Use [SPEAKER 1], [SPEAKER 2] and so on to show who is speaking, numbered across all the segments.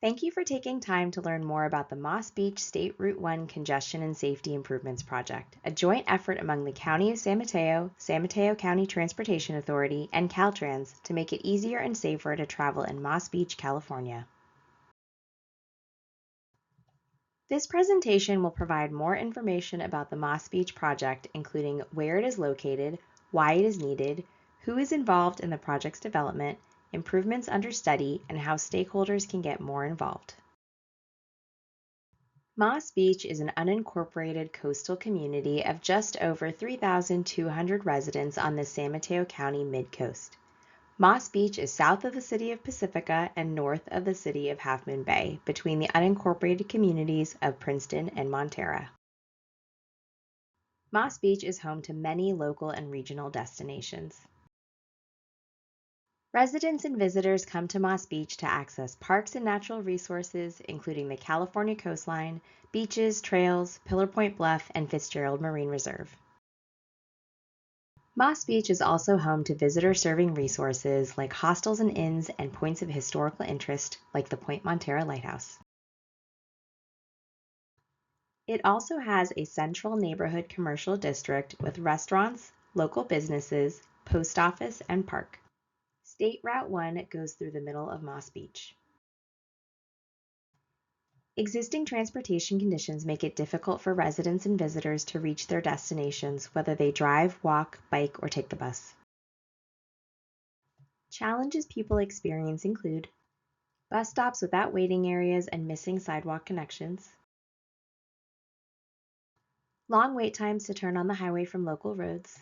[SPEAKER 1] Thank you for taking time to learn more about the Moss Beach State Route 1 Congestion and Safety Improvements Project, a joint effort among the County of San Mateo County Transportation Authority, and Caltrans to make it easier and safer to travel in Moss Beach, California. This presentation will provide more information about the Moss Beach project, including where it is located, why it is needed, who is involved in the project's development, improvements under study, and how stakeholders can get more involved. Moss Beach is an unincorporated coastal community of just over 3,200 residents on the San Mateo County mid-coast. Moss Beach is south of the city of Pacifica and north of the city of Half Moon Bay, between the unincorporated communities of Princeton and Montara. Moss Beach is home to many local and regional destinations. Residents and visitors come to Moss Beach to access parks and natural resources, including the California coastline, beaches, trails, Pillar Point Bluff, and Fitzgerald Marine Reserve. Moss Beach is also home to visitor-serving resources like hostels and inns and points of historical interest like the Point Montara Lighthouse. It also has a central neighborhood commercial district with restaurants, local businesses, post office, and park. State Route 1 goes through the middle of Moss Beach. Existing transportation conditions make it difficult for residents and visitors to reach their destinations, whether they drive, walk, bike, or take the bus. Challenges people experience include bus stops without waiting areas and missing sidewalk connections, long wait times to turn on the highway from local roads,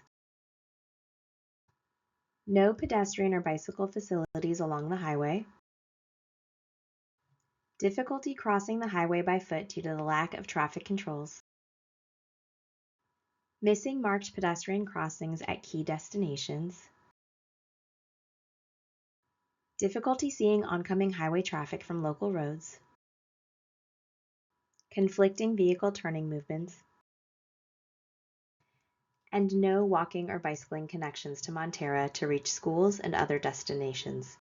[SPEAKER 1] no pedestrian or bicycle facilities along the highway, difficulty crossing the highway by foot due to the lack of traffic controls, missing marked pedestrian crossings at key destinations, difficulty seeing oncoming highway traffic from local roads, conflicting vehicle turning movements, and no walking or bicycling connections to Montara to reach schools and other destinations.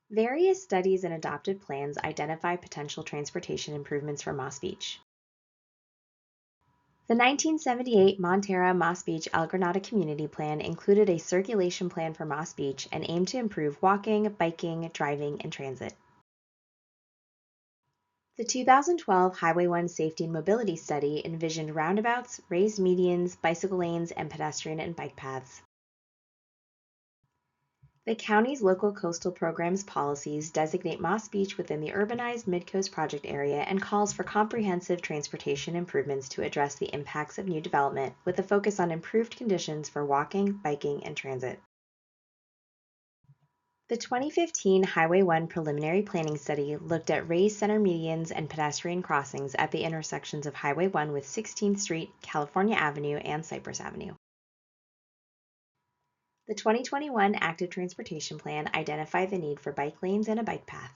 [SPEAKER 1] Various studies and adopted plans identify potential transportation improvements for Moss Beach. The 1978 Montara-Moss Beach El Granada Community Plan included a circulation plan for Moss Beach and aimed to improve walking, biking, driving, and transit. The 2012 Highway 1 Safety and Mobility Study envisioned roundabouts, raised medians, bicycle lanes, and pedestrian and bike paths. The county's local coastal programs policies designate Moss Beach within the urbanized Mid-Coast project area and calls for comprehensive transportation improvements to address the impacts of new development with a focus on improved conditions for walking, biking, and transit. The 2015 Highway 1 Preliminary Planning Study looked at raised center medians and pedestrian crossings at the intersections of Highway 1 with 16th Street, California Avenue, and Cypress Avenue. The 2021 Active Transportation Plan identified the need for bike lanes and a bike path.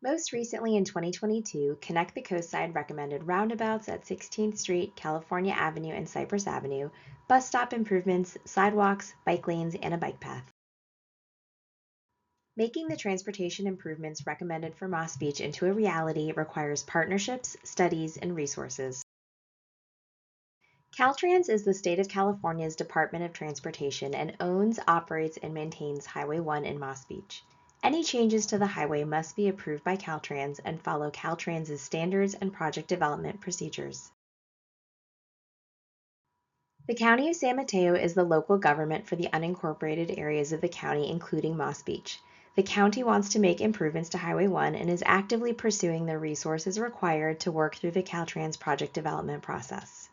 [SPEAKER 1] Most recently in 2022, Connect the Coastside recommended roundabouts at 16th Street, California Avenue, and Cypress Avenue, bus stop improvements, sidewalks, bike lanes, and a bike path. Making the transportation improvements recommended for Moss Beach into a reality requires partnerships, studies, and resources. Caltrans is the state of California's Department of Transportation and owns, operates, and maintains Highway 1 in Moss Beach. Any changes to the highway must be approved by Caltrans and follow Caltrans' standards and project development procedures. The County of San Mateo is the local government for the unincorporated areas of the county, including Moss Beach. The county wants to make improvements to Highway 1 and is actively pursuing the resources required to work through the Caltrans project development process.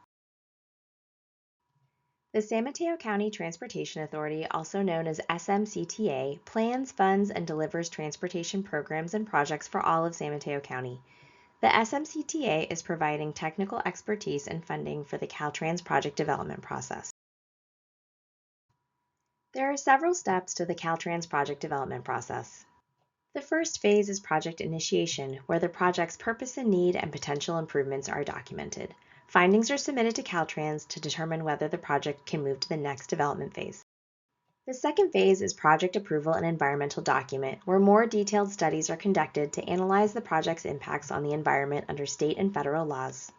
[SPEAKER 1] The San Mateo County Transportation Authority, also known as SMCTA, plans, funds, and delivers transportation programs and projects for all of San Mateo County. The SMCTA is providing technical expertise and funding for the Caltrans project development process. There are several steps to the Caltrans project development process. The first phase is project initiation, where the project's purpose and need and potential improvements are documented. Findings are submitted to Caltrans to determine whether the project can move to the next development phase. The second phase is project approval and environmental document, where more detailed studies are conducted to analyze the project's impacts on the environment under state and federal laws.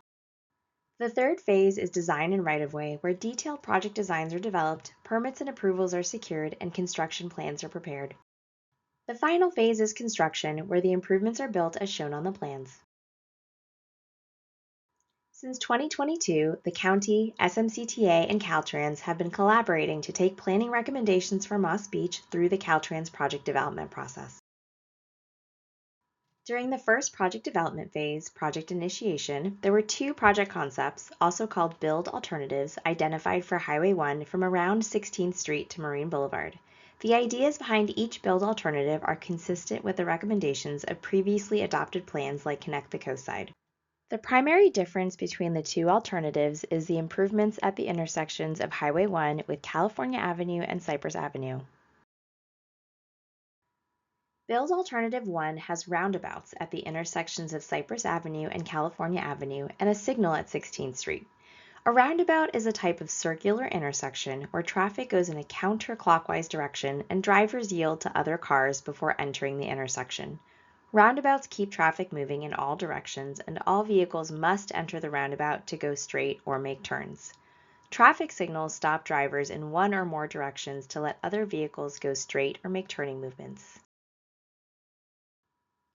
[SPEAKER 1] The third phase is design and right-of-way, where detailed project designs are developed, permits and approvals are secured, and construction plans are prepared. The final phase is construction, where the improvements are built as shown on the plans. Since 2022, the county, SMCTA, and Caltrans have been collaborating to take planning recommendations for Moss Beach through the Caltrans project development process. During the first project development phase, project initiation, there were two project concepts, also called build alternatives, identified for Highway 1 from around 16th Street to Marine Boulevard. The ideas behind each build alternative are consistent with the recommendations of previously adopted plans like Connect the Coast Side. The primary difference between the two alternatives is the improvements at the intersections of Highway 1 with California Avenue and Cypress Avenue. Build Alternative 1 has roundabouts at the intersections of Cypress Avenue and California Avenue and a signal at 16th Street. A roundabout is a type of circular intersection where traffic goes in a counterclockwise direction and drivers yield to other cars before entering the intersection. Roundabouts keep traffic moving in all directions, and all vehicles must enter the roundabout to go straight or make turns. Traffic signals stop drivers in one or more directions to let other vehicles go straight or make turning movements.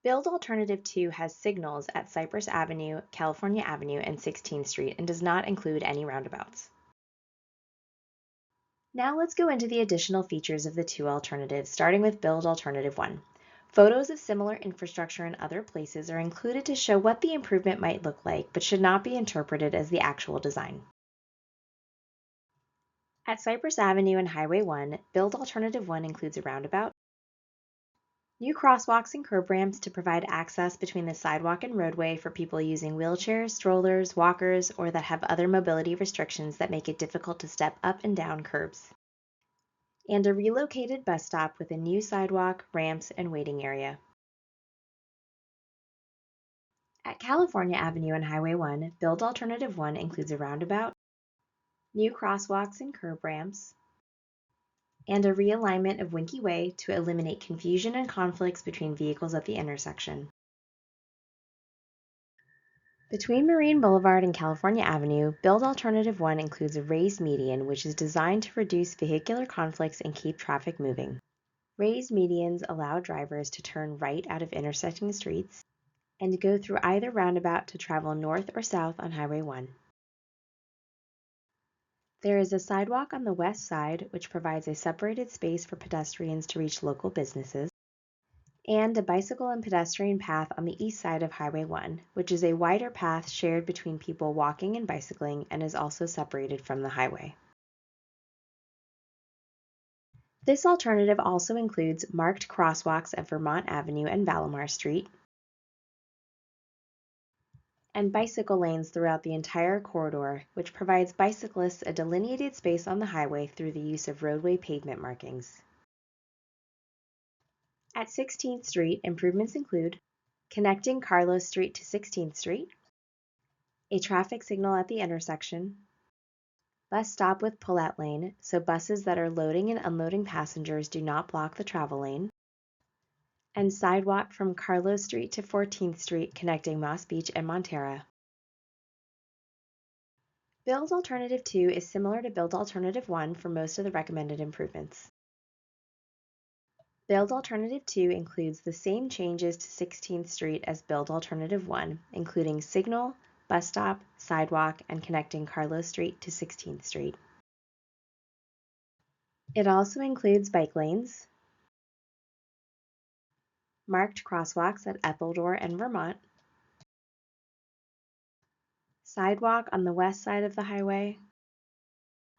[SPEAKER 1] Build Alternative 2 has signals at Cypress Avenue, California Avenue, and 16th Street and does not include any roundabouts. Now let's go into the additional features of the two alternatives, starting with Build Alternative 1. Photos of similar infrastructure in other places are included to show what the improvement might look like, but should not be interpreted as the actual design. At Cypress Avenue and Highway 1, Build Alternative 1 includes a roundabout, new crosswalks and curb ramps to provide access between the sidewalk and roadway for people using wheelchairs, strollers, walkers, or that have other mobility restrictions that make it difficult to step up and down curbs. And a relocated bus stop with a new sidewalk, ramps, and waiting area. At California Avenue and Highway 1, Build Alternative 1 includes a roundabout, new crosswalks and curb ramps, and a realignment of Winky Way to eliminate confusion and conflicts between vehicles at the intersection. Between Marine Boulevard and California Avenue, Build Alternative 1 includes a raised median, which is designed to reduce vehicular conflicts and keep traffic moving. Raised medians allow drivers to turn right out of intersecting streets and go through either roundabout to travel north or south on Highway 1. There is a sidewalk on the west side, which provides a separated space for pedestrians to reach local businesses, and a bicycle and pedestrian path on the east side of Highway 1, which is a wider path shared between people walking and bicycling and is also separated from the highway. This alternative also includes marked crosswalks at Vermont Avenue and Valimar Street, and bicycle lanes throughout the entire corridor, which provides bicyclists a delineated space on the highway through the use of roadway pavement markings. At 16th Street, improvements include connecting Carlos Street to 16th Street, a traffic signal at the intersection, bus stop with pull-out lane so buses that are loading and unloading passengers do not block the travel lane, and sidewalk from Carlos Street to 14th Street connecting Moss Beach and Montera. Build Alternative 2 is similar to Build Alternative 1 for most of the recommended improvements. Build Alternative 2 includes the same changes to 16th Street as Build Alternative 1, including signal, bus stop, sidewalk, and connecting Carlos Street to 16th Street. It also includes bike lanes, marked crosswalks at Etheldor and Vermont, sidewalk on the west side of the highway,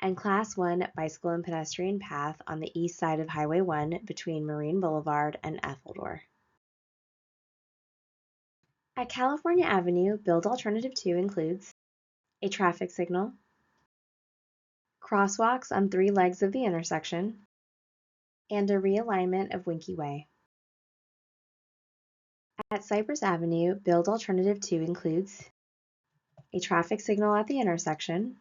[SPEAKER 1] and Class 1 bicycle and pedestrian path on the east side of Highway 1 between Marine Boulevard and Etheldor. At California Avenue, Build Alternative 2 includes a traffic signal, crosswalks on 3 legs of the intersection, and a realignment of Winky Way. At Cypress Avenue, Build Alternative 2 includes a traffic signal at the intersection,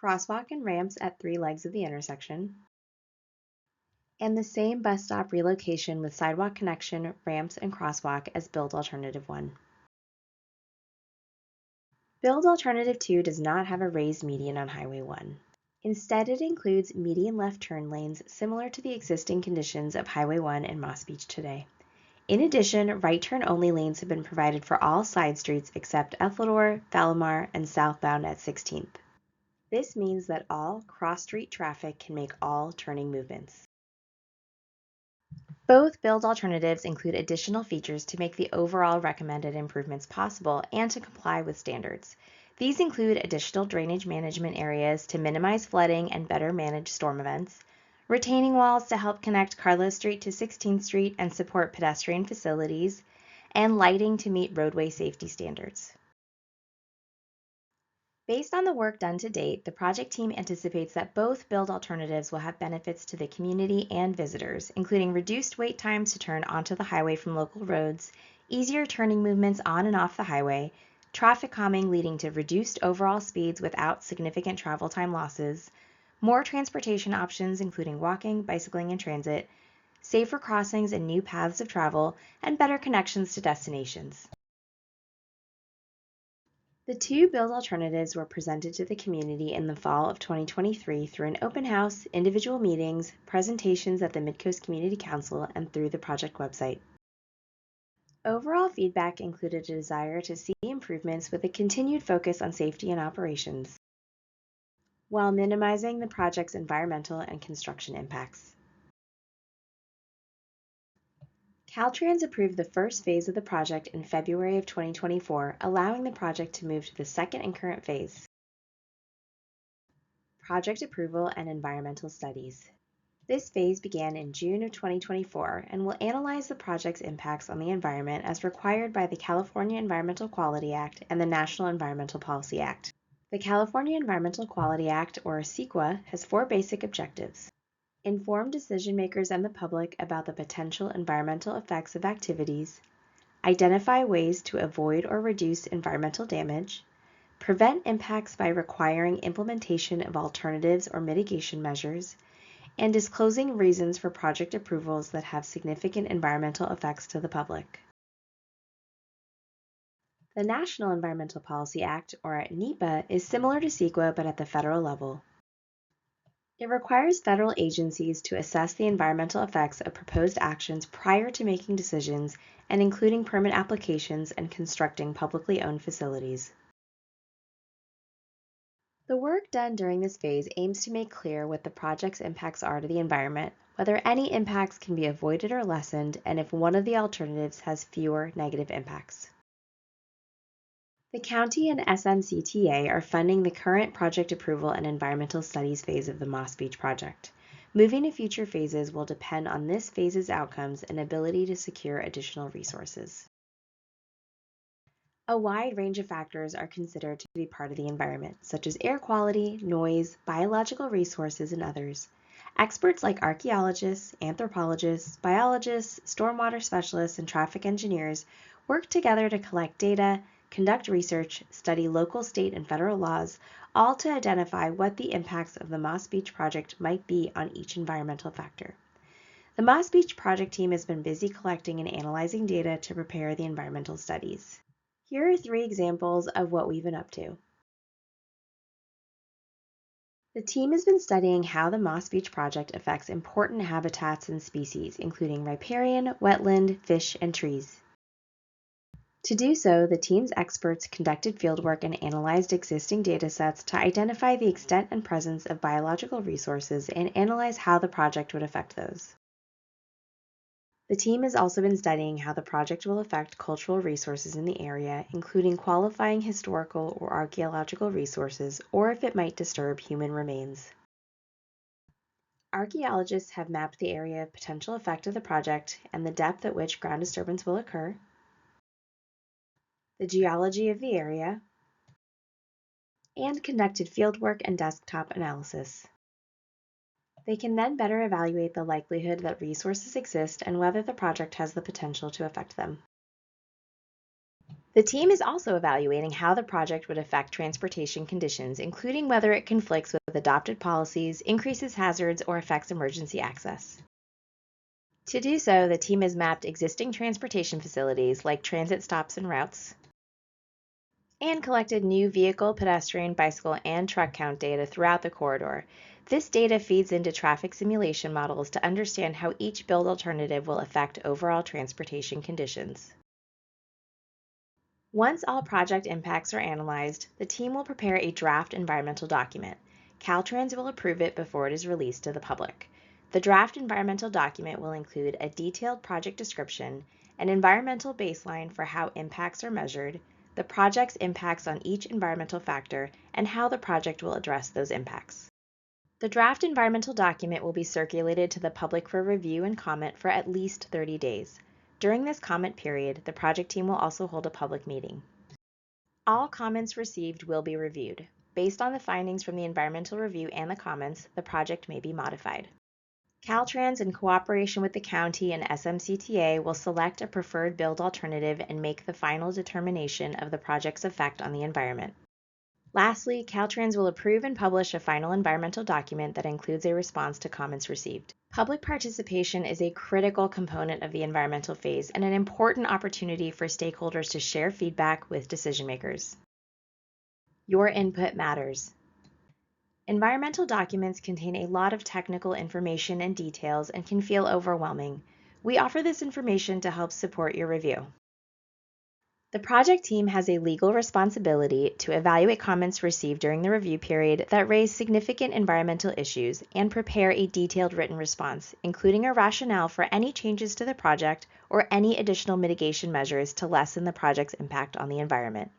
[SPEAKER 1] crosswalk and ramps at 3 legs of the intersection, and the same bus stop relocation with sidewalk connection, ramps, and crosswalk as Build Alternative 1. Build Alternative 2 does not have a raised median on Highway 1. Instead, it includes median left turn lanes similar to the existing conditions of Highway 1 and Moss Beach today. In addition, right turn only lanes have been provided for all side streets except Ethledore, Valimar, and southbound at 16th. This means that all cross-street traffic can make all turning movements. Both build alternatives include additional features to make the overall recommended improvements possible and to comply with standards. These include additional drainage management areas to minimize flooding and better manage storm events, retaining walls to help connect Carlos Street to 16th Street and support pedestrian facilities, and lighting to meet roadway safety standards. Based on the work done to date, the project team anticipates that both build alternatives will have benefits to the community and visitors, including reduced wait times to turn onto the highway from local roads, easier turning movements on and off the highway, traffic calming leading to reduced overall speeds without significant travel time losses, more transportation options including walking, bicycling, and transit, safer crossings and new paths of travel, and better connections to destinations. The two build alternatives were presented to the community in the fall of 2023 through an open house, individual meetings, presentations at the Midcoast Community Council, and through the project website. Overall feedback included a desire to see improvements with a continued focus on safety and operations, while minimizing the project's environmental and construction impacts. Caltrans approved the first phase of the project in February of 2024, allowing the project to move to the second and current phase. Project approval and environmental studies. This phase began in June of 2024 and will analyze the project's impacts on the environment as required by the California Environmental Quality Act and the National Environmental Policy Act. The California Environmental Quality Act, or CEQA, has 4 basic objectives. Inform decision makers and the public about the potential environmental effects of activities, identify ways to avoid or reduce environmental damage, prevent impacts by requiring implementation of alternatives or mitigation measures, and disclosing reasons for project approvals that have significant environmental effects to the public. The National Environmental Policy Act, or NEPA, is similar to CEQA but at the federal level. It requires federal agencies to assess the environmental effects of proposed actions prior to making decisions and including permit applications and constructing publicly owned facilities. The work done during this phase aims to make clear what the project's impacts are to the environment, whether any impacts can be avoided or lessened, and if one of the alternatives has fewer negative impacts. The county and SMCTA are funding the current project approval and environmental studies phase of the Moss Beach project. Moving to future phases will depend on this phase's outcomes and ability to secure additional resources. A wide range of factors are considered to be part of the environment, such as air quality, noise, biological resources, and others. Experts like archaeologists, anthropologists, biologists, stormwater specialists, and traffic engineers work together to collect data, conduct research, study local, state, and federal laws, all to identify what the impacts of the Moss Beach project might be on each environmental factor. The Moss Beach project team has been busy collecting and analyzing data to prepare the environmental studies. Here are 3 examples of what we've been up to. The team has been studying how the Moss Beach project affects important habitats and species, including riparian, wetland, fish, and trees. To do so, the team's experts conducted fieldwork and analyzed existing data sets to identify the extent and presence of biological resources and analyze how the project would affect those. The team has also been studying how the project will affect cultural resources in the area, including qualifying historical or archaeological resources, or if it might disturb human remains. Archaeologists have mapped the area of potential effect of the project and the depth at which ground disturbance will occur, the geology of the area, and conducted fieldwork and desktop analysis. They can then better evaluate the likelihood that resources exist and whether the project has the potential to affect them. The team is also evaluating how the project would affect transportation conditions, including whether it conflicts with adopted policies, increases hazards, or affects emergency access. To do so, the team has mapped existing transportation facilities like transit stops and routes, and collected new vehicle, pedestrian, bicycle, and truck count data throughout the corridor. This data feeds into traffic simulation models to understand how each build alternative will affect overall transportation conditions. Once all project impacts are analyzed, the team will prepare a draft environmental document. Caltrans will approve it before it is released to the public. The draft environmental document will include a detailed project description, an environmental baseline for how impacts are measured, the project's impacts on each environmental factor, and how the project will address those impacts. The draft environmental document will be circulated to the public for review and comment for at least 30 days. During this comment period, the project team will also hold a public meeting. All comments received will be reviewed. Based on the findings from the environmental review and the comments, the project may be modified. Caltrans, in cooperation with the county and SMCTA, will select a preferred build alternative and make the final determination of the project's effect on the environment. Lastly, Caltrans will approve and publish a final environmental document that includes a response to comments received. Public participation is a critical component of the environmental phase and an important opportunity for stakeholders to share feedback with decision makers. Your input matters. Environmental documents contain a lot of technical information and details and can feel overwhelming. We offer this information to help support your review. The project team has a legal responsibility to evaluate comments received during the review period that raise significant environmental issues and prepare a detailed written response, including a rationale for any changes to the project or any additional mitigation measures to lessen the project's impact on the environment.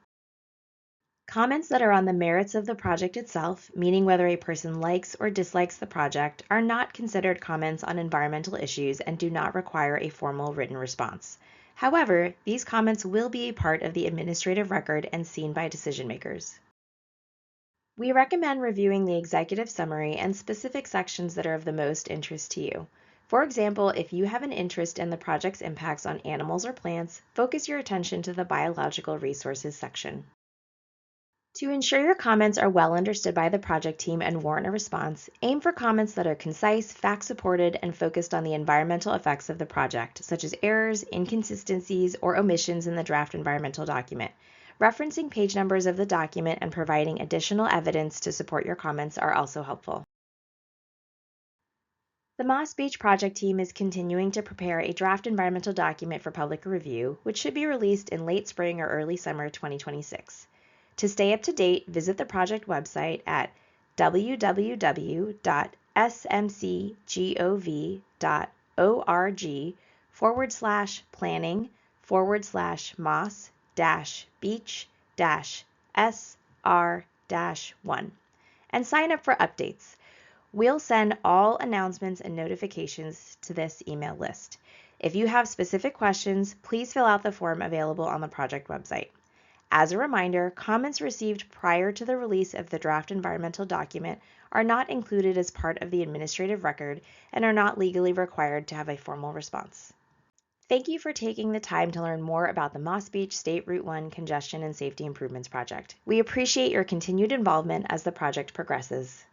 [SPEAKER 1] Comments that are on the merits of the project itself, meaning whether a person likes or dislikes the project, are not considered comments on environmental issues and do not require a formal written response. However, these comments will be a part of the administrative record and seen by decision makers. We recommend reviewing the executive summary and specific sections that are of the most interest to you. For example, if you have an interest in the project's impacts on animals or plants, focus your attention to the biological resources section. To ensure your comments are well understood by the project team and warrant a response, aim for comments that are concise, fact-supported, and focused on the environmental effects of the project, such as errors, inconsistencies, or omissions in the draft environmental document. Referencing page numbers of the document and providing additional evidence to support your comments are also helpful. The Moss Beach project team is continuing to prepare a draft environmental document for public review, which should be released in late spring or early summer 2026. To stay up to date, visit the project website at www.smc.gov.org/planning/beach-sr-1 and sign up for updates. We'll send all announcements and notifications to this email list. If you have specific questions, please fill out the form available on the project website. As a reminder, comments received prior to the release of the draft environmental document are not included as part of the administrative record and are not legally required to have a formal response. Thank you for taking the time to learn more about the Moss Beach State Route 1 Congestion and Safety Improvements Project. We appreciate your continued involvement as the project progresses.